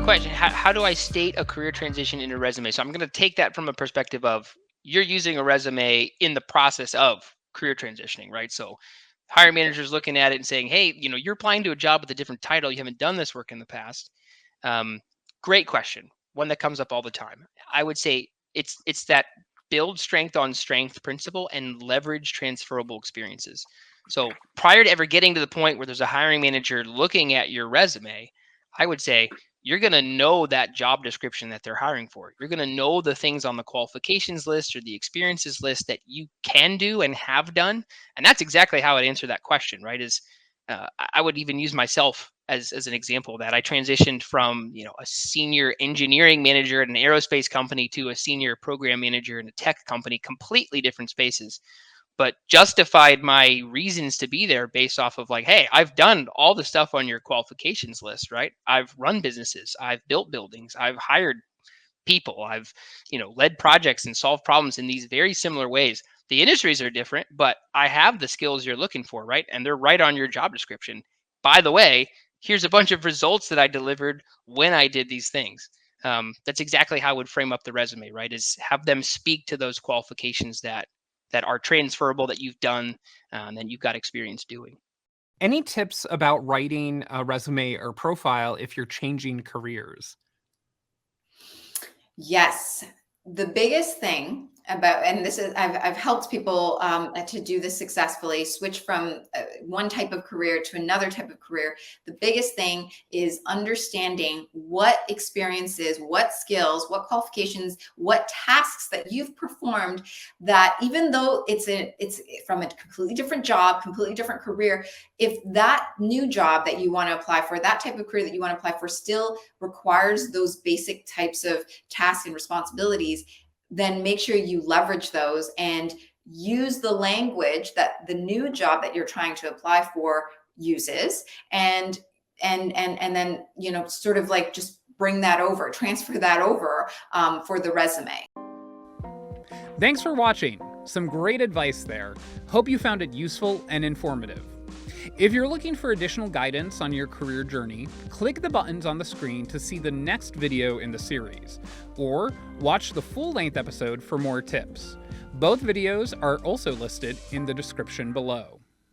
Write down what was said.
question. How do I state a career transition in a resume? So I'm going to take that from a perspective of you're using a resume in the process of career transitioning, right? So hiring managers looking at it and saying, hey, you're applying to a job with a different title. You haven't done this work in the past. Um, Great question. One that comes up all the time. I would say it's that build strength on strength principle and leverage transferable experiences. So prior to ever getting to the point where there's a hiring manager looking at your resume, I would say you're going to know that job description that they're hiring for. You're going to know the things on the qualifications list or the experiences list that you can do and have done. And that's exactly how I'd answer that question, right? I would even use myself as an example of that. I transitioned from a senior engineering manager at an aerospace company to a senior program manager in a tech company, completely different spaces, but justified my reasons to be there based off of like, hey, I've done all the stuff on your qualifications list, right? I've run businesses, I've built buildings, I've hired people, I've led projects and solved problems in these very similar ways. The industries are different, but I have the skills you're looking for, right? And they're right on your job description. By the way, here's a bunch of results that I delivered when I did these things. That's exactly how I would frame up the resume, right? Is have them speak to those qualifications that are transferable, that you've done, and you've got experience doing. Any tips about writing a resume or profile if you're changing careers? Yes. The biggest thing about, and this is, I've helped people to do this successfully, switch from one type of career to another type of career. The biggest thing is understanding what experiences, what skills, what qualifications, what tasks that you've performed, that even though it's from a completely different job, completely different career, if that new job that you want to apply for, that type of career that you want to apply for still requires those basic types of tasks and responsibilities, then make sure you leverage those and use the language that the new job that you're trying to apply for uses, and then sort of like just bring that over, transfer that over for the resume. Thanks for watching. Some great advice there. Hope you found it useful and informative. If you're looking for additional guidance on your career journey, click the buttons on the screen to see the next video in the series, or watch the full-length episode for more tips. Both videos are also listed in the description below.